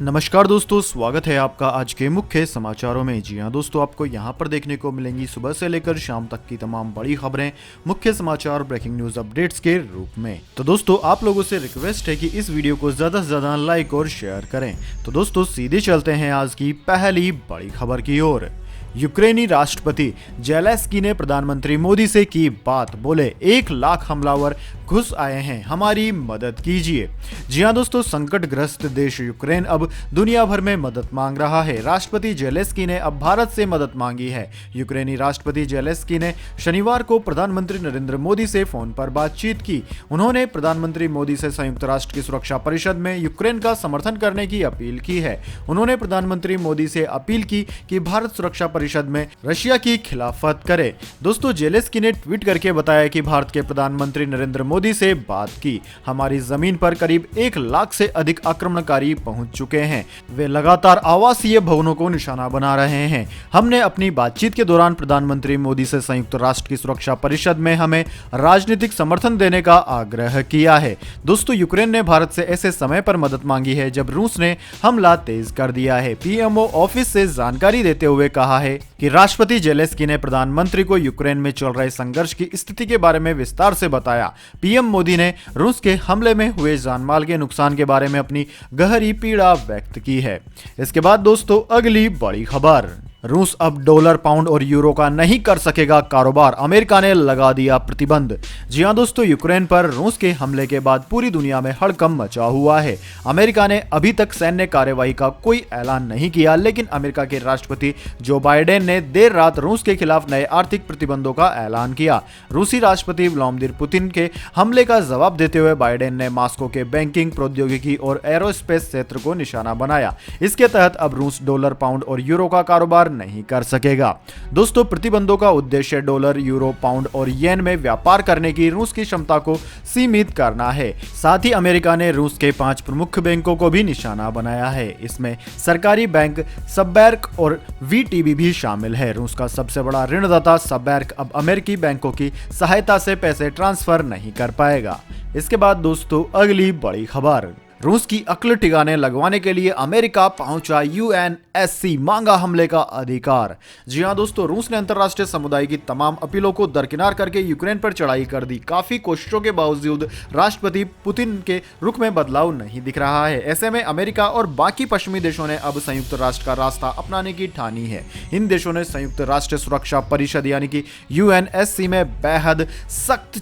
नमस्कार दोस्तों, स्वागत है आपका आज के मुख्य समाचारों में। जी हां दोस्तों, आपको यहां पर देखने को मिलेंगी सुबह से लेकर शाम तक की तमाम बड़ी खबरें, मुख्य समाचार, ब्रेकिंग न्यूज अपडेट्स के रूप में। तो दोस्तों, आप लोगों से रिक्वेस्ट है कि इस वीडियो को ज्यादा से ज्यादा लाइक और शेयर करें। तो दोस्तों, सीधे चलते हैं आज की पहली बड़ी खबर की ओर। यूक्रेनी राष्ट्रपति जेलेंस्की ने प्रधानमंत्री मोदी से की बात, बोले 1 लाख हमलावर घुस आए हैं, हमारी मदद कीजिए। जी हां दोस्तों, संकटग्रस्त देश यूक्रेन अब दुनिया भर में मदद मांग रहा है। राष्ट्रपति जेलेंस्की ने अब भारत से मदद मांगी है। यूक्रेनी राष्ट्रपति जेलेंस्की ने शनिवार को प्रधानमंत्री नरेंद्र मोदी से फोन पर बातचीत की। उन्होंने प्रधानमंत्री मोदी से संयुक्त राष्ट्र की सुरक्षा परिषद में यूक्रेन का समर्थन करने की अपील की है। उन्होंने प्रधानमंत्री मोदी से अपील की कि भारत सुरक्षा परिषद में रशिया की खिलाफत करे। दोस्तों, जेलेंस्की ने ट्वीट करके बताया कि भारत के प्रधानमंत्री नरेंद्र मोदी से बात की। हमारी जमीन पर करीब 1 लाख से अधिक आक्रमणकारी पहुंच चुके हैं। वे लगातार आवासीय भवनों को निशाना बना रहे हैं। हमने अपनी बातचीत के दौरान प्रधानमंत्री मोदी से संयुक्त राष्ट्र की सुरक्षा परिषद में हमें राजनीतिक समर्थन देने का आग्रह किया है। दोस्तों, यूक्रेन ने भारत से ऐसे समय पर मदद मांगी है जब रूस ने हमला तेज कर दिया है। पीएमओ ऑफिस से जानकारी देते हुए कहा है कि राष्ट्रपति जेलेंस्की ने प्रधानमंत्री को यूक्रेन में चल रहे संघर्ष की स्थिति के बारे में विस्तार से बताया। पीएम मोदी ने रूस के हमले में हुए जानमाल के नुकसान के बारे में अपनी गहरी पीड़ा व्यक्त की है। इसके बाद दोस्तों, अगली बड़ी खबर। रूस अब डॉलर, पाउंड और यूरो का नहीं कर सकेगा कारोबार, अमेरिका ने लगा दिया प्रतिबंध। जी हां दोस्तों, यूक्रेन पर रूस के हमले के बाद पूरी दुनिया में हड़कंप मचा हुआ है। अमेरिका ने अभी तक सैन्य कार्रवाई का कोई ऐलान नहीं किया, लेकिन अमेरिका के राष्ट्रपति जो बाइडेन ने देर रात रूस के खिलाफ नए आर्थिक प्रतिबंधों का ऐलान किया। रूसी राष्ट्रपति व्लादिमीर पुतिन के हमले का जवाब देते हुए बाइडेन ने मॉस्को के बैंकिंग, प्रौद्योगिकी और एरोस्पेस क्षेत्र को निशाना बनाया। इसके तहत अब रूस डॉलर, पाउंड और यूरो का कारोबार नहीं कर सकेगा। दोस्तों, प्रतिबंधों का उद्देश्य डॉलर, यूरो, पाउंड और येन में व्यापार करने की रूस की क्षमता को सीमित करना है। साथ ही अमेरिका ने रूस के 5 प्रमुख बैंकों को भी निशाना बनाया है। इसमें सरकारी बैंक सबबैंक और वीटीबी भी शामिल है। रूस का सबसे बड़ा ऋणदाता सबबैंक अब अमेरिकी बैंकों की सहायता से पैसे ट्रांसफर नहीं कर पाएगा। इसके बाद दोस्तों, अगली बड़ी खबर। रूस की अक्ल ठिकाने लगवाने के लिए अमेरिका पहुंचा यूएनएससी, मांगा हमले का अधिकार। जी हां दोस्तों, रूस ने अंतर्राष्ट्रीय समुदाय की तमाम अपीलों को दरकिनार करके यूक्रेन पर चढ़ाई कर दी। काफी कोशिशों के बावजूद राष्ट्रपति पुतिन के रुख में बदलाव नहीं दिख रहा है। ऐसे में अमेरिका और बाकी पश्चिमी देशों ने अब संयुक्त राष्ट्र का रास्ता अपनाने की ठानी है। इन देशों ने संयुक्त राष्ट्र सुरक्षा परिषद यानी कि यूएनएससी में बेहद सख्त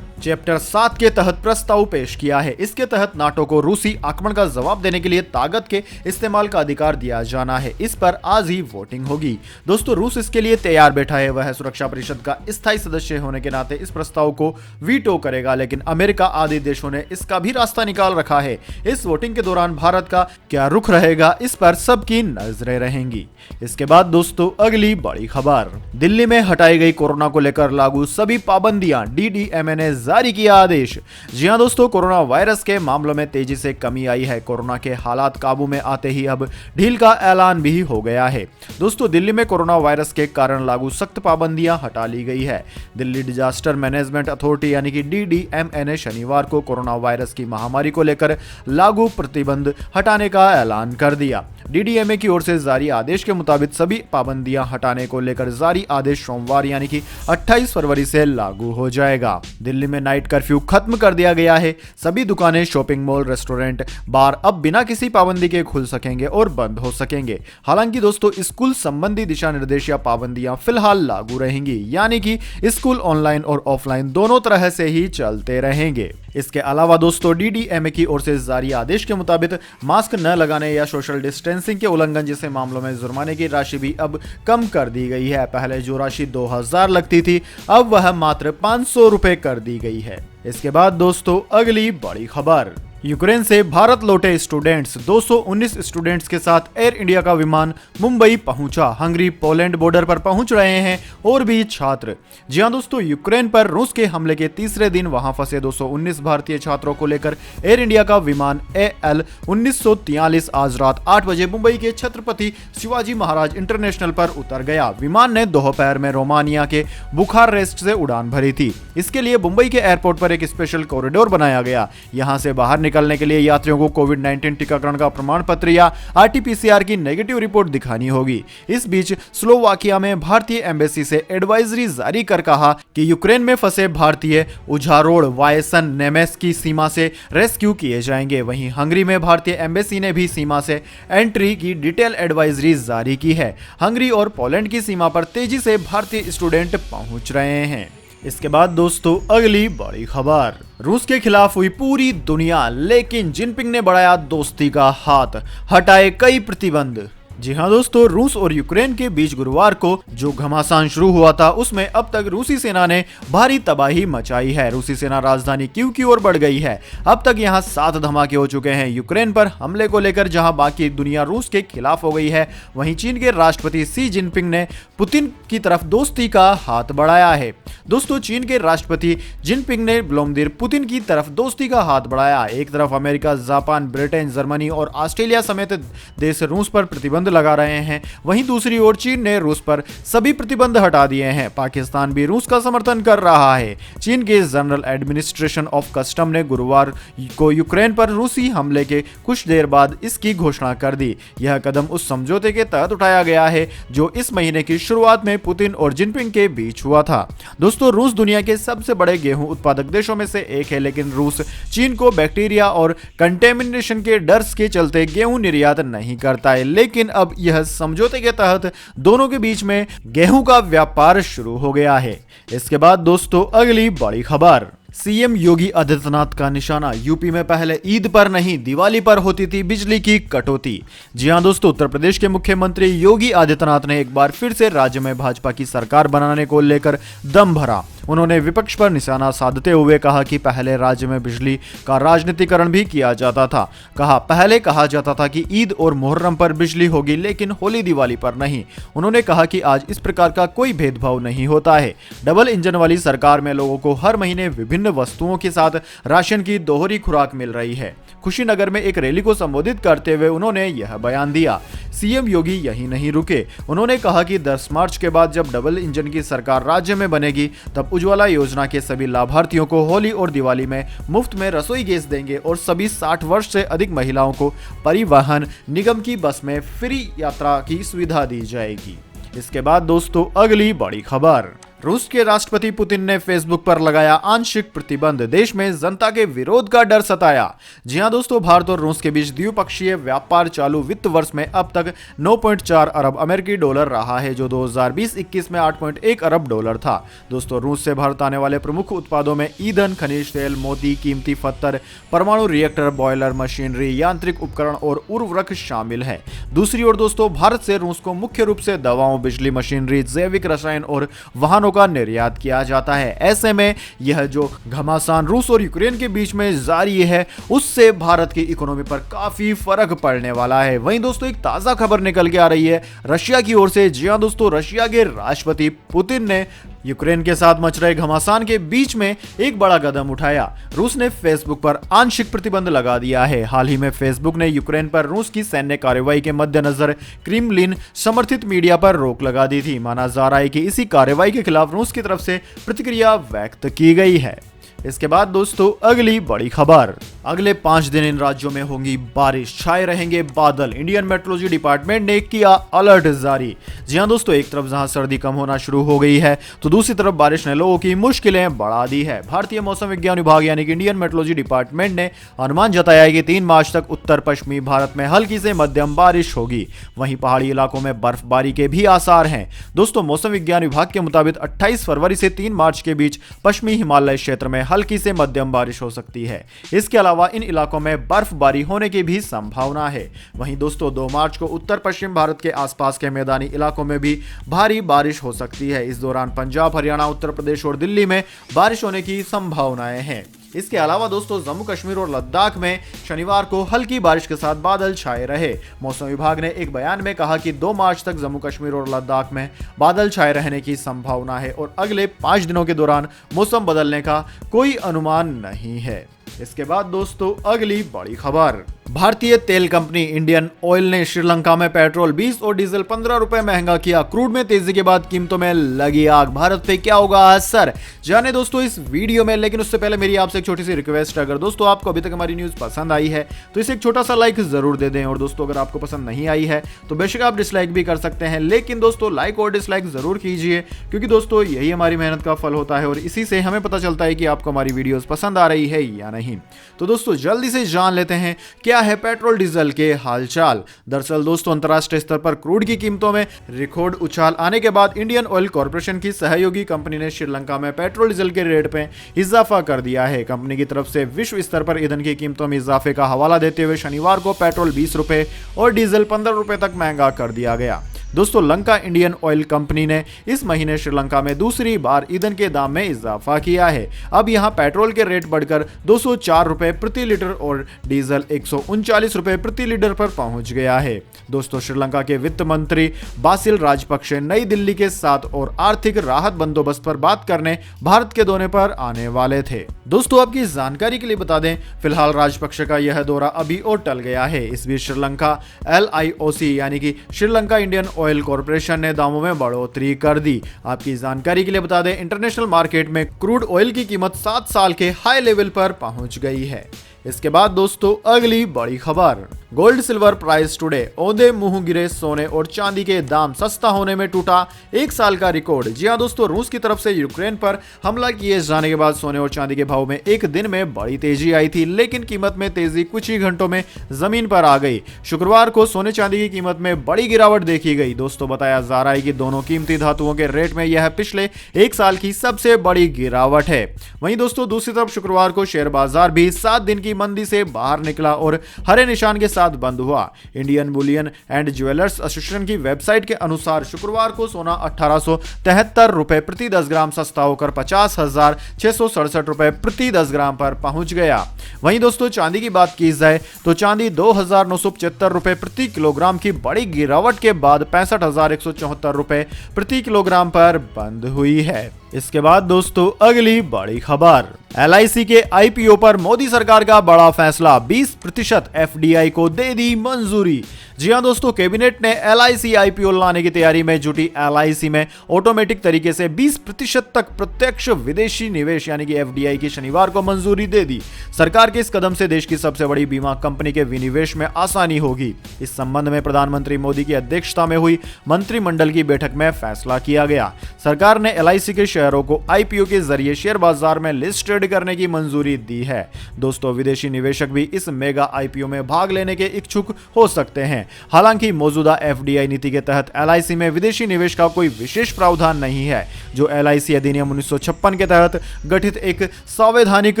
चैप्टर 7 के तहत प्रस्ताव पेश किया है। इसके तहत नाटो को रूसी आक्रमण का जवाब देने के लिए ताकत के इस्तेमाल का अधिकार दिया जाना है। इस पर आज ही वोटिंग होगी। दोस्तों, रूस इसके लिए तैयार बैठा है। वह सुरक्षा परिषद का स्थायी सदस्य होने के नाते इस प्रस्ताव को वीटो करेगा, लेकिन अमेरिका आदि देशों ने इसका भी रास्ता निकाल रखा है। इस वोटिंग के दौरान भारत का क्या रुख रहेगा, इस पर सबकी नजरें रहेंगी। इसके बाद दोस्तों, अगली बड़ी खबर। दिल्ली में हटाई गई कोरोना को लेकर लागू सभी पाबंदियां, डीडीएमए ने जारी किया आदेश। जी हां दोस्तों, कोरोना वायरस के मामलों में तेजी से कमी आई है। कोरोना के हालात काबू में आते ही अब ढील का ऐलान भी हो गया है। दोस्तों, दिल्ली में कोरोना वायरस के कारण लागू सख्त पाबंदियां हटा ली गई है। दिल्ली डिजास्टर मैनेजमेंट अथॉरिटी यानी कि डीडीएमए ने शनिवार को कोरोना वायरस की महामारी को लेकर लागू प्रतिबंध हटाने का ऐलान कर दिया। डीडीएमए की ओर से जारी आदेश के मुताबिक सभी पाबंदियां हटाने को लेकर जारी आदेश सोमवार यानी कि 28 फरवरी से लागू हो जाएगा। दिल्ली में नाइट कर्फ्यू खत्म कर दिया गया है। सभी दुकानें, शॉपिंग मॉल, रेस्टोरेंट, बार अब बिना किसी पाबंदी के खुल सकेंगे और बंद हो सकेंगे। हालांकि दोस्तों, स्कूल संबंधी दिशा निर्देश या पाबंदियां फिलहाल लागू रहेंगी, यानी कि स्कूल ऑनलाइन और ऑफलाइन दोनों तरह से ही चलते रहेंगे। इसके अलावा दोस्तों, डीडीएमए की ओर से जारी आदेश के मुताबिक मास्क न लगाने या सोशल डिस्टेंसिंग के उल्लंघन जैसे मामलों में जुर्माने की राशि भी अब कम कर दी गई है। पहले जो राशि 2000 लगती थी, अब वह मात्र 500 रुपए कर दी गई है। इसके बाद दोस्तों, अगली बड़ी खबर। यूक्रेन से भारत लौटे स्टूडेंट्स, 219 स्टूडेंट्स के साथ एयर इंडिया का विमान मुंबई पहुंचा। हंगरी पोलैंड बॉर्डर पर पहुंच रहे हैं और भी छात्र। जी हां दोस्तों, यूक्रेन पर रूस के हमले के तीसरे दिन वहां फंसे 219 भारतीय छात्रों को लेकर एयर इंडिया का विमान AL 1943 आज रात 8 बजे मुंबई के छत्रपति शिवाजी महाराज इंटरनेशनल पर उतर गया। विमान ने दोपहर में रोमानिया के बुखारेस्ट से उड़ान भरी थी। इसके लिए मुंबई के एयरपोर्ट पर एक स्पेशल कॉरिडोर बनाया गया। यहां से बाहर निकलने के लिए यात्रियों को कोविड-19 टीकाकरण का प्रमाण पत्र या RT-PCR की नेगेटिव रिपोर्ट दिखानी होगी। इस बीच स्लोवाकिया में भारतीय एम्बेसी से एडवाइजरी जारी कर कहा कि यूक्रेन में फंसे भारतीय उझारोड वायसन नेमेस की सीमा से रेस्क्यू किए जाएंगे। वहीं हंगरी में भारतीय एम्बेसी ने भी सीमा से एंट्री की डिटेल एडवाइजरी जारी की है। हंगरी और पोलैंड की सीमा पर तेजी से भारतीय स्टूडेंट पहुंच रहे हैं। इसके बाद दोस्तों अगली बड़ी खबर, रूस के खिलाफ हुई पूरी दुनिया, लेकिन जिनपिंग ने बढ़ाया दोस्ती का हाथ, हटाए कई प्रतिबंध। जी हाँ दोस्तों, रूस और यूक्रेन के बीच गुरुवार को जो घमासान शुरू हुआ था उसमें अब तक रूसी सेना ने भारी तबाही मचाई है। रूसी सेना राजधानी कीव की ओर बढ़ गई है। अब तक यहां 7 धमाके हो चुके हैं। यूक्रेन पर हमले को लेकर जहां बाकी दुनिया रूस के खिलाफ हो गई है, वहीं चीन के राष्ट्रपति शी जिनपिंग ने पुतिन की तरफ दोस्ती का हाथ बढ़ाया है। दोस्तों, चीन के राष्ट्रपति जिनपिंग ने व्लादिमीर पुतिन की तरफ दोस्ती का हाथ बढ़ाया। एक तरफ अमेरिका, जापान, ब्रिटेन, जर्मनी और ऑस्ट्रेलिया समेत देश रूस पर प्रतिबंध लगा रहे हैं, वहीं दूसरी ओर चीन ने रूस पर सभी प्रतिबंध हटा दिए हैं। पाकिस्तान भी रूस का समर्थन कर रहा है। चीन के जनरल एडमिनिस्ट्रेशन ऑफ कस्टम ने गुरुवार को यूक्रेन पर रूसी हमले के कुछ देर बाद इसकी घोषणा कर दी। यह कदम उस समझौते के तहत उठाया गया है जो इस महीने की शुरुआत में पुतिन और जिनपिंग के बीच हुआ था। दोस्तों, रूस दुनिया के सबसे बड़े गेहूं उत्पादक देशों में से एक है, लेकिन रूस चीन को बैक्टीरिया और कंटेमिनेशन के डर के चलते गेहूं निर्यात नहीं करता है। लेकिन अब यह समझौते के तहत दोनों के बीच में गेहूं का व्यापार शुरू हो गया है। इसके बाद दोस्तों अगली बड़ी खबर, सीएम योगी आदित्यनाथ का निशाना, यूपी में पहले ईद पर नहीं दिवाली पर होती थी बिजली की कटौती। जी हां दोस्तों, उत्तर प्रदेश के मुख्यमंत्री योगी आदित्यनाथ ने एक बार फिर से राज्य में भाजपा की सरकार बनाने को लेकर दम भरा। उन्होंने विपक्ष पर निशाना साधते हुए कहा कि पहले राज्य में बिजली का राजनीतिकरण भी किया जाता था। पहले कहा जाता था कि ईद और मुहर्रम पर बिजली होगी, लेकिन होली दिवाली पर नहीं। उन्होंने कहा कि आज इस प्रकार का कोई भेदभाव नहीं होता है। डबल इंजन वाली सरकार में लोगों को हर महीने विभिन्न वस्तुओं के साथ राशन की दोहरी खुराक मिल रही है। कुशीनगर में एक रैली को संबोधित करते हुए उन्होंने यह बयान दिया। सीएम योगी यही नहीं रुके। उन्होंने कहा कि 10 मार्च के बाद जब डबल इंजन की सरकार राज्य में बनेगी, तब उज्ज्वला योजना के सभी लाभार्थियों को होली और दिवाली में मुफ्त में रसोई गैस देंगे और सभी 60 वर्ष से अधिक महिलाओं को परिवहन निगम की बस में फ्री यात्रा की सुविधा दी जाएगी। इसके बाद दोस्तों अगली बड़ी खबर, रूस के राष्ट्रपति पुतिन ने फेसबुक पर लगाया आंशिक प्रतिबंध, देश में जनता के विरोध का डर सताया। जी हां दोस्तों, भारत और रूस के बीच द्विपक्षीय व्यापार चालू वित्त वर्ष में अब तक 9.4 अरब अमेरिकी डॉलर रहा है, जो 2020-21 में 8.1 अरब डॉलर था। दोस्तों, रूस से भारत आने वाले प्रमुख उत्पादों में ईंधन, खनिज तेल, मोती, कीमती पत्थर, परमाणु रिएक्टर, बॉयलर, मशीनरी, यांत्रिक उपकरण और उर्वरक शामिल है। दूसरी ओर दोस्तों, भारत से रूस को मुख्य रूप से दवाओं, बिजली, मशीनरी, जैविक रसायन और वाहनों का निर्यात किया जाता है। ऐसे में यह जो घमासान रूस और यूक्रेन के बीच में जारी है, उससे भारत की इकोनॉमी पर काफी फर्क पड़ने वाला है। वहीं दोस्तों एक ताजा खबर निकल के आ रही है रशिया की ओर से। जी हां दोस्तों, रशिया के राष्ट्रपति पुतिन ने यूक्रेन के साथ मच रहे घमासान के बीच में एक बड़ा कदम उठाया। रूस ने फेसबुक पर आंशिक प्रतिबंध लगा दिया है। हाल ही में फेसबुक ने यूक्रेन पर रूस की सैन्य कार्रवाई के मद्देनजर क्रेमलिन समर्थित मीडिया पर रोक लगा दी थी। माना जा रहा है कि इसी कार्रवाई के खिलाफ रूस की तरफ से प्रतिक्रिया व्यक्त की गई है। इसके बाद दोस्तों अगली बड़ी खबर, अगले 5 दिन इन राज्यों में होंगी बारिश, छाए रहेंगे बादल। इंडियन मेट्रोलॉजी डिपार्टमेंट ने किया अलर्ट जारी। जी हां दोस्तों, एक तरफ जहां सर्दी कम होना शुरू हो गई है, तो दूसरी तरफ बारिश ने लोगों की मुश्किलें बढ़ा दी है। भारतीय मौसम विज्ञान विभाग यानी कि इंडियन मेट्रोलॉजी डिपार्टमेंट ने अनुमान जताया है कि 3 मार्च तक उत्तर पश्चिमी भारत में हल्की से मध्यम बारिश होगी। वहीं पहाड़ी इलाकों में बर्फबारी के भी आसार हैं। दोस्तों, मौसम विज्ञान विभाग के मुताबिक 28 फरवरी से 3 मार्च के बीच पश्चिमी हिमालय क्षेत्र में हल्की से मध्यम बारिश हो सकती है। इसके अलावा इन इलाकों में बर्फबारी होने की भी संभावना है। वहीं दोस्तों 2 मार्च को उत्तर पश्चिम भारत के आसपास के मैदानी इलाकों में भी भारी बारिश हो सकती है। इस दौरान पंजाब, हरियाणा, उत्तर प्रदेश और दिल्ली में बारिश होने की संभावनाएं हैं। इसके अलावा दोस्तों जम्मू कश्मीर और लद्दाख में शनिवार को हल्की बारिश के साथ बादल छाए रहे। मौसम विभाग ने एक बयान में कहा कि 2 मार्च तक जम्मू कश्मीर और लद्दाख में बादल छाए रहने की संभावना है और अगले 5 दिनों के दौरान मौसम बदलने का कोई अनुमान नहीं है। इसके बाद दोस्तों अगली बड़ी खबर, भारतीय तेल कंपनी इंडियन ऑयल ने श्रीलंका में पेट्रोल 20 और डीजल 15 रुपए महंगा किया। क्रूड में तेजी के बाद कीमतों में लगी आग, भारत पे क्या होगा असर, जाने दोस्तों इस वीडियो में। लेकिन उससे पहले मेरी आपसे एक छोटी सी रिक्वेस्ट, अगर दोस्तों आपको अभी तक हमारी न्यूज पसंद आई है तो इसे एक छोटा सा लाइक जरूर दे दें। और दोस्तों अगर आपको पसंद नहीं आई है तो बेशक आप डिसलाइक भी कर सकते हैं, लेकिन दोस्तों लाइक और डिसलाइक जरूर कीजिए, क्योंकि दोस्तों यही हमारी मेहनत का फल होता है और इसी से हमें पता चलता है कि आपको हमारी वीडियोस पसंद आ रही है या नहीं। तो दोस्तों जल्दी से जान लेते हैं क्या है पेट्रोल डीजल के हालचाल। दरअसल दोस्तों अंतर्राष्ट्रीय स्तर पर क्रूड की कीमतों में रिकॉर्ड उछाल आने के बाद इंडियन ऑयल कॉर्पोरेशन की सहयोगी कंपनी ने श्रीलंका में पेट्रोल डीजल के रेट में इजाफा कर दिया है। कंपनी की तरफ से विश्व स्तर पर ईंधन की कीमतों में इजाफे का हवाला देते हुए शनिवार को पेट्रोल 20 रुपए और डीजल 15 रुपए तक महंगा कर दिया गया। दोस्तों लंका इंडियन ऑयल कंपनी ने इस महीने श्रीलंका में दूसरी बार ईंधन के दाम में इजाफा किया है। अब यहां पेट्रोल के रेट बढ़कर 204 रुपए प्रति लीटर और डीजल 139 रुपए प्रति लीटर पर पहुंच गया है। दोस्तों श्रीलंका के वित्त मंत्री बासिल राजपक्षे नई दिल्ली के साथ और आर्थिक राहत बंदोबस्त पर बात करने भारत के दौरे पर आने वाले थे। दोस्तों आपकी जानकारी के लिए बता दें, फिलहाल राजपक्षे का यह दौरा अभी और टल गया है। इस बीच श्रीलंका LIOC यानी कि श्रीलंका इंडियन ऑयल कॉर्पोरेशन ने दामों में बढ़ोतरी कर दी। आपकी जानकारी के लिए बता दें, इंटरनेशनल मार्केट में क्रूड ऑयल की कीमत 7 साल के हाई लेवल पर पहुंच गई है। इसके बाद दोस्तों अगली बड़ी खबर, गोल्ड सिल्वर प्राइस टुडे, औंधे मुंह गिरे सोने और चांदी के दाम, सस्ता होने में टूटा 1 साल का रिकॉर्ड। जी हां दोस्तों, रूस की तरफ से यूक्रेन पर हमला किए जाने के बाद सोने और चांदी के भाव में एक दिन में बड़ी तेजी आई थी, लेकिन कीमत में तेजी कुछ ही घंटों में जमीन पर आ गई। शुक्रवार को सोने चांदी की कीमत में बड़ी गिरावट देखी गई। दोस्तों बताया जा रहा है कि दोनों कीमती धातुओं के रेट में यह पिछले 1 साल की सबसे बड़ी गिरावट है। वहीं दोस्तों दूसरी तरफ शुक्रवार को शेयर बाजार भी 7 दिन की मंदी से बाहर निकला और हरे निशान के साथ बंद हुआ। Indian Boolean and jewellers association की वेबसाइट के अनुसार शुक्रवार को सोना 1873 रुपए प्रति 10 ग्राम सस्ता होकर 50,667 रुपए प्रति 10 ग्राम पर पहुंच गया। वहीं दोस्तों चांदी की बात की जाए तो चांदी 2,975 रुपए प्रति किलोग्राम की बड़ी गिरावट के बाद 65,174 रुपए प्रति किलोग्राम पर बंद हुई है। इसके बाद दोस्तों अगली बड़ी खबर, LIC के IPO पर मोदी सरकार का बड़ा फैसला, 20% FDI को दे दी मंजूरी। जी हां दोस्तों, कैबिनेट ने LIC IPO लाने की तैयारी में जुटी LIC में ऑटोमेटिक तरीके से 20% तक प्रत्यक्ष विदेशी निवेश यानी कि FDI की शनिवार को मंजूरी दे दी। सरकार के इस कदम से देश की सबसे बड़ी बीमा कंपनी के विनिवेश में आसानी होगी। इस संबंध में प्रधानमंत्री मोदी की अध्यक्षता में हुई मंत्रिमंडल की बैठक में फैसला किया गया। सरकार ने LIC के शेयरों को IPO के जरिए शेयर बाजार में लिस्टेड करने की मंजूरी दी है। दोस्तों विदेशी निवेशक भी इस मेगा IPO में भाग लेने के इच्छुक हो सकते हैं। हालांकि मौजूदा FDI नीति के तहत LIC में विदेशी निवेश का कोई विशेष प्रावधान नहीं है, जो LIC अधिनियम 1956 के तहत गठित एक संवैधानिक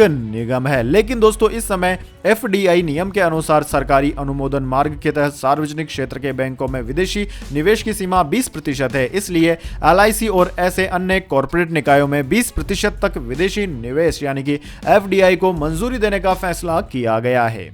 निगम है। लेकिन दोस्तों इस समय FDI नियम के अनुसार सरकारी अनुमोदन मार्ग के तहत सार्वजनिक क्षेत्र के बैंकों में विदेशी निवेश की सीमा 20% है। इसलिए LIC और ऐसे अन्य कॉर्पोरेट निकायों में 20% तक विदेशी निवेश यानी कि FDI को मंजूरी देने का फैसला किया गया है।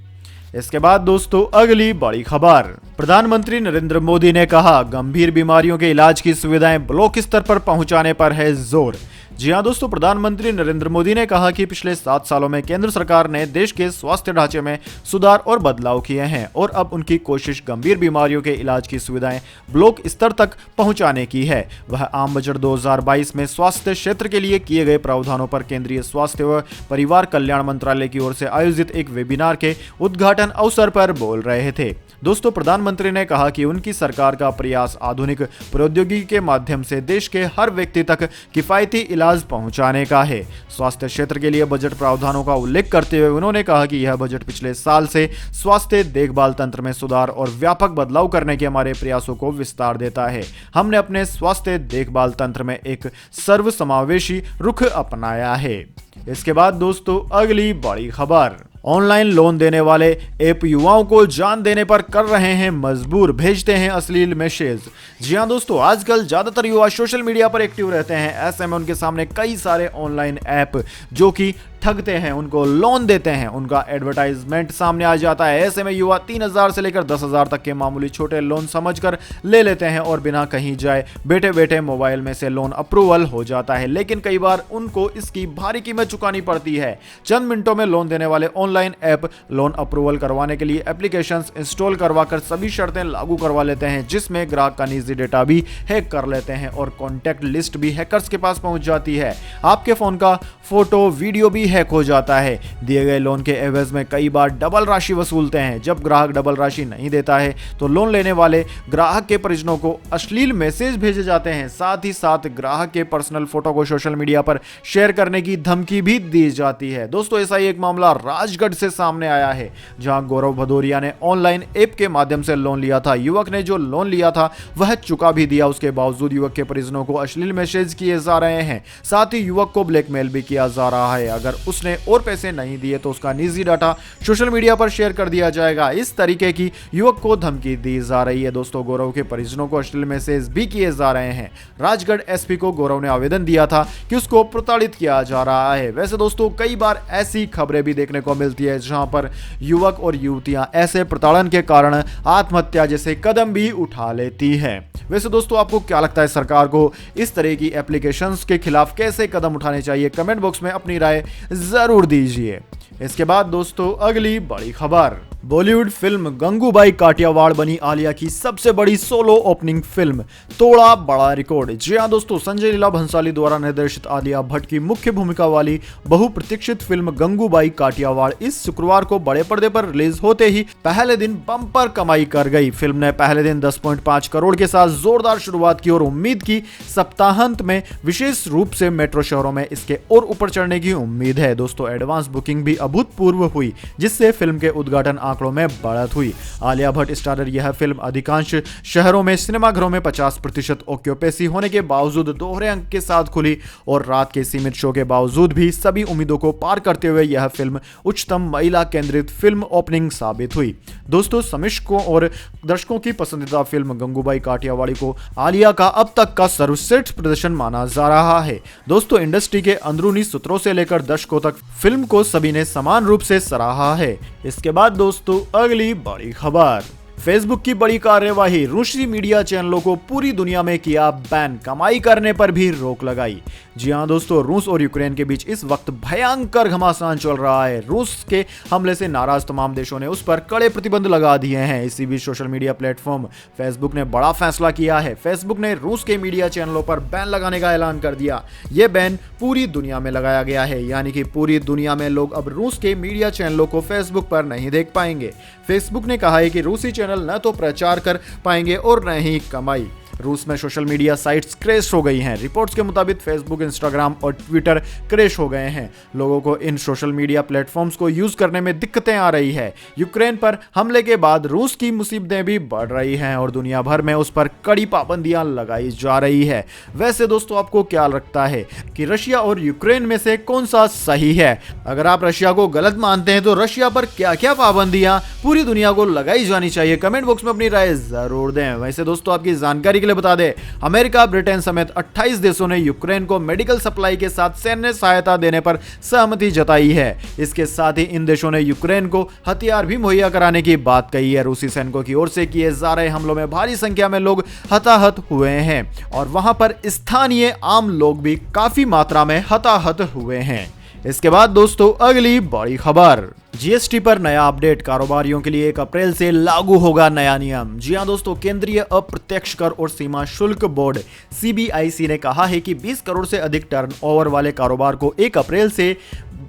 इसके बाद दोस्तों अगली बड़ी खबर, प्रधानमंत्री नरेंद्र मोदी ने कहा गंभीर बीमारियों के इलाज की सुविधाएं ब्लॉक स्तर पर पहुंचाने पर है जोर। जी हां दोस्तों, प्रधानमंत्री नरेंद्र मोदी ने कहा कि पिछले 7 सालों में केंद्र सरकार ने देश के स्वास्थ्य ढांचे में सुधार और बदलाव किए हैं और अब उनकी कोशिश गंभीर बीमारियों के इलाज की सुविधाएं ब्लॉक स्तर तक पहुंचाने की है। वह आम बजट 2022 में स्वास्थ्य क्षेत्र के लिए किए गए प्रावधानों पर केंद्रीय स्वास्थ्य व परिवार कल्याण मंत्रालय की ओर से आयोजित एक वेबिनार के उद्घाटन अवसर पर बोल रहे थे। दोस्तों प्रधानमंत्री ने कहा कि उनकी सरकार का प्रयास आधुनिक प्रौद्योगिकी के माध्यम से देश के हर व्यक्ति तक किफायती इलाज पहुंचाने का है। स्वास्थ्य क्षेत्र के लिए बजट प्रावधानों का उल्लेख करते हुए उन्होंने कहा कि यह बजट पिछले साल से स्वास्थ्य देखभाल तंत्र में सुधार और व्यापक बदलाव करने के हमारे प्रयासों को विस्तार देता है। हमने अपने स्वास्थ्य देखभाल तंत्र में एक सर्वसमावेशी रुख अपनाया है। इसके बाद दोस्तों अगली बड़ी खबर, ऑनलाइन लोन देने वाले ऐप युवाओं को जान देने पर कर रहे हैं मजबूर, भेजते हैं अश्लील मैसेज। जी हां दोस्तों, आजकल ज्यादातर युवा सोशल मीडिया पर एक्टिव रहते हैं। ऐसे में उनके सामने कई सारे ऑनलाइन ऐप जो कि ठगते हैं, उनको लोन देते हैं, उनका एडवर्टाइजमेंट सामने आ जाता है। ऐसे में युवा 3,000 से लेकर 10,000 तक के मामूली छोटे लोन समझकर ले लेते हैं और बिना कहीं जाए बैठे बैठे मोबाइल में से लोन अप्रूवल हो जाता है। लेकिन कई बार उनको इसकी भारी कीमत चुकानी पड़ती है। चंद मिनटों में लोन देने वाले ऑनलाइन ऐप लोन अप्रूवल करवाने के लिए एप्लीकेशंस इंस्टॉल करवाकर सभी शर्तें लागू करवा लेते हैं, जिसमें ग्राहक का निजी डेटा भी हैक कर लेते हैं और कॉन्टैक्ट लिस्ट भी हैकर्स के पास पहुंच जाती है। आपके फोन का फोटो वीडियो भी हैक हो जाता है। दिए गए लोन के एवज में कई बार डबल राशि वसूलते हैं। जब ग्राहक डबल राशि नहीं देता है तो लोन लेने वाले ग्राहक के परिजनों को अश्लील मैसेज भेजे जाते हैं। साथ ही साथ ग्राहक के पर्सनल फोटो को सोशल मीडिया पर शेयर करने की धमकी भी दी जाती है। दोस्तों, ऐसा ही एक मामला राजगढ़ से सामने आया है, जहां गौरव भदौरिया ने ऑनलाइन ऐप के माध्यम से लोन लिया था। युवक ने जो लोन लिया था वह चुका भी दिया। उसके बावजूद युवक के परिजनों को अश्लील मैसेज किए जा रहे हैं। साथ ही युवक को ब्लैकमेल भी किया जा रहा है। अगर उसने और पैसे नहीं दिए तो उसका निजी डाटा सोशल मीडिया पर शेयर कर दिया जाएगा। इस तरीके की युवक को धमकी दी जा रही है। दोस्तों, गौरव के परिजनों को अश्लील मैसेज भी किए जा रहे हैं। राजगढ़ एसपी को गौरव ने आवेदन दिया था कि उसको प्रताड़ित किया जा रहा है। वैसे दोस्तों, कई बार ऐसी खबरें भी देखने को मिलती है जहां पर युवक और युवतियां ऐसे प्रताड़न के कारण आत्महत्या जैसे कदम भी उठा लेती है। वैसे दोस्तों, आपको क्या लगता है सरकार को इस तरह की एप्लीकेशंस के खिलाफ कैसे कदम उठाने चाहिए? कमेंट बॉक्स में अपनी राय जरूर दीजिए। इसके बाद दोस्तों, अगली बड़ी खबर, बॉलीवुड फिल्म गंगूबाई काठियावाड़ बनी आलिया की सबसे बड़ी सोलो ओपनिंग फिल्म, तोड़ा बड़ा रिकॉर्ड। जी हां दोस्तों, संजय लीला भंसाली द्वारा निर्देशित आलिया भट्ट की मुख्य भूमिका वाली बहुप्रतीक्षित फिल्म गंगूबाई काठियावाड़ इस शुक्रवार को बड़े पर्दे पर रिलीज होते ही पहले दिन बम्पर कमाई कर गई। फिल्म ने पहले दिन 10.5 करोड़ के साथ जोरदार शुरुआत की और उम्मीद की सप्ताहांत में विशेष रूप से मेट्रो शहरों में इसके और ऊपर चढ़ने की उम्मीद है। दोस्तों, एडवांस बुकिंग भी अभूतपूर्व हुई, जिससे फिल्म के उद्घाटन आंकड़ों में बढ़त हुई। आलिया भट्ट स्टारर यह फिल्म अधिकांश शहरों में सिनेमाघरों में 50% ऑक्यूपेंसी होने के बावजूद दोहरे अंक के साथ खुली और रात के सीमित शो के बावजूद भी सभी उम्मीदों को पार करते हुए यह फिल्म उच्चतम महिला केंद्रित फिल्म ओपनिंग साबित हुई। दोस्तों, समीक्षकों और दर्शकों की पसंदीदा फिल्म गंगूबाई काठियावाड़ी को आलिया का अब तक का सर्वश्रेष्ठ प्रदर्शन माना जा रहा है। दोस्तों, इंडस्ट्री के अंदरूनी सूत्रों से लेकर दर्शकों तक फिल्म को सभी ने समान रूप से सराहा है। इसके बाद दोस्तों, अगली बड़ी खबर, फेसबुक की बड़ी कार्यवाही, रूसी मीडिया चैनलों को पूरी दुनिया में किया बैन, कमाई करने पर भी रोक लगाई। जी हां दोस्तों, रूस और यूक्रेन के बीच इस वक्त भयंकर घमासान चल रहा है। रूस के हमले से नाराज तमाम देशों ने उस पर कड़े प्रतिबंध लगा दिए हैं। इसी बीच सोशल मीडिया प्लेटफॉर्म फेसबुक ने बड़ा फैसला किया है। फेसबुक ने रूस के मीडिया चैनलों पर बैन लगाने का ऐलान कर दिया। यह बैन पूरी दुनिया में लगाया गया है, यानी कि पूरी दुनिया में लोग अब रूस के मीडिया चैनलों को फेसबुक पर नहीं देख पाएंगे। फेसबुक ने कहा है कि रूसी चैनल न तो प्रचार कर पाएंगे और न ही कमाई। रूस में सोशल मीडिया साइट्स क्रैश हो गई हैं। रिपोर्ट्स के मुताबिक फेसबुक, इंस्टाग्राम और ट्विटर क्रैश हो गए हैं। लोगों को इन सोशल मीडिया प्लेटफॉर्म्स को यूज करने में दिक्कतें आ रही है। यूक्रेन पर हमले के बाद रूस की मुसीबतें भी बढ़ रही हैं और दुनिया भर में उस पर कड़ी पाबंदियां लगाई जा रही है। वैसे दोस्तों, आपको क्या लगता है कि रशिया और यूक्रेन में से कौन सा सही है? अगर आप रशिया को गलत मानते हैं तो रशिया पर क्या क्या पाबंदियां पूरी दुनिया को लगाई जानी चाहिए? कमेंट बॉक्स में अपनी राय जरूर दें। वैसे दोस्तों, आपकी जानकारी के लिए बता दें, अमेरिका, ब्रिटेन समेत 28 देशों ने यूक्रेन को मेडिकल सप्लाई के साथ सैन्य सहायता देने पर सहमति जताई है। इसके साथ ही इन देशों ने यूक्रेन को हथियार भी मुहैया कराने की बात कही है। रूसी सैनिकों की ओर से किए जा रहे हमलों में भारी संख्या में लोग हताहत हुए हैं और वहां पर स्थानीय आम लोग भी काफी मात्रा में हताहत हुए हैं। इसके बाद दोस्तों, अगली बड़ी खबर, जीएसटी पर नया अपडेट, कारोबारियों के लिए 1 अप्रैल से लागू होगा नया नियम। जी हां दोस्तों, केंद्रीय अप्रत्यक्ष कर और सीमा शुल्क बोर्ड सीबीआईसी ने कहा है कि 20 करोड़ से अधिक टर्नओवर वाले कारोबार को 1 अप्रैल से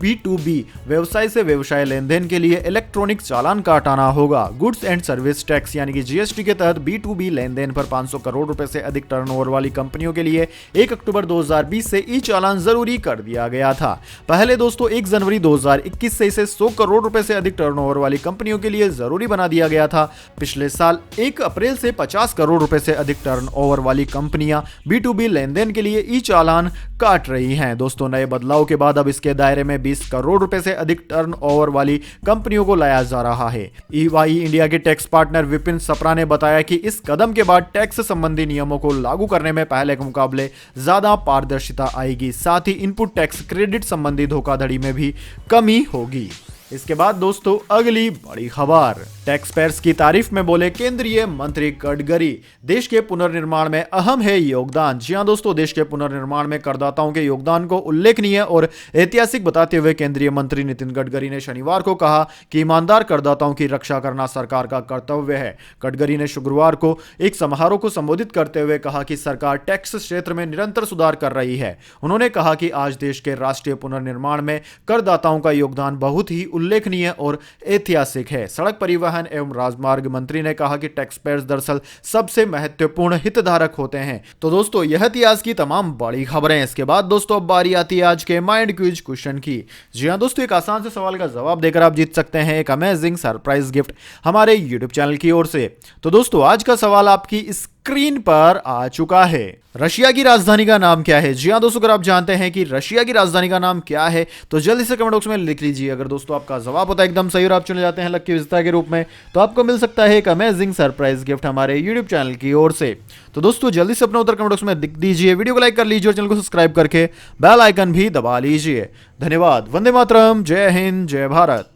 B2B व्यवसाय से व्यवसाय लेन देन के लिए इलेक्ट्रॉनिक चालान काटाना होगा। गुड्स एंड सर्विस टैक्स यानी कि जीएसटी के तहत B2B लेन देन पर 500 करोड़ रुपए से अधिक टर्नओवर वाली कंपनियों के लिए 1 अक्टूबर 2020 से ई चालान जरूरी कर दिया गया था। पहले दोस्तों 1 जनवरी 2021 से इसे 100 करोड़ रुपए से अधिक टर्नओवर वाली कंपनियों के लिए जरूरी बना दिया गया था। पिछले साल 1 अप्रैल से 50 करोड़ रुपए से अधिक टर्नओवर वाली कंपनियां B2B लेन देन के लिए ई चालान काट रही हैं। दोस्तों, नए बदलाव के बाद अब इसके दायरे में 20 करोड़ रुपए से अधिक टर्नओवर वाली कंपनियों को लाया जा रहा है। EY इंडिया के टैक्स पार्टनर विपिन सप्रा ने बताया कि इस कदम के बाद टैक्स संबंधी नियमों को लागू करने में पहले के मुकाबले ज्यादा पारदर्शिता आएगी, साथ ही इनपुट टैक्स क्रेडिट संबंधी धोखाधड़ी में भी कमी होगी। इसके बाद दोस्तों अगली बड़ी खबर, टैक्स पेयर्स की तारीफ में बोले केंद्रीय मंत्री गडकरी, देश के पुनर्निर्माण में अहम है योगदान। जी हां दोस्तों, देश के पुनर्निर्माण में करदाताओं के योगदान को उल्लेखनीय और ऐतिहासिक बताते हुए केंद्रीय मंत्री नितिन गडकरी ने शनिवार को कहा कि ईमानदार करदाताओं की रक्षा करना सरकार का कर्तव्य है। गडकरी ने शुक्रवार को एक समारोह को संबोधित करते हुए कहा कि सरकार टैक्स क्षेत्र में निरंतर सुधार कर रही है। उन्होंने कहा कि आज देश के राष्ट्रीय पुनर्निर्माण में करदाताओं का योगदान बहुत ही उल्लेखनीय और ऐतिहासिक है। सड़क परिवहन एवं राजमार्ग मंत्री ने कहा कि टैक्स पेयर्स दरअसल सबसे महत्वपूर्ण हितधारक होते हैं। तो दोस्तों यह थी आज की तमाम बड़ी खबरें। इसके बाद दोस्तों अब बारी आती है आज के माइंड क्विज क्वेश्चन की। जी हां दोस्तों, एक आसान से सवाल का जवाब देकर आप जीत सकते हैं एक अमेजिंग सरप्राइज गिफ्ट हमारे यूट्यूब चैनल की ओर से। तो दोस्तों आज का सवाल आपकी स्क्रीन पर आ चुका है। रशिया की राजधानी का नाम क्या है? जी हां दोस्तों, अगर आप जानते हैं कि रशिया की राजधानी का नाम क्या है तो जल्दी से कमेंट बॉक्स में लिख लीजिए। अगर दोस्तों आपका जवाब होता है एकदम सही और आप चुने जाते हैं लकी विजेता के रूप में, तो आपको मिल सकता है एक अमेजिंग सरप्राइज गिफ्ट हमारे यूट्यूब चैनल की ओर से। तो दोस्तों जल्दी से अपना उत्तर कमेंट बॉक्स में लिख दीजिए, वीडियो को लाइक कर लीजिए और चैनल को सब्सक्राइब करके बेल आइकन भी दबा लीजिए। धन्यवाद। वंदे मातरम। जय हिंद, जय भारत।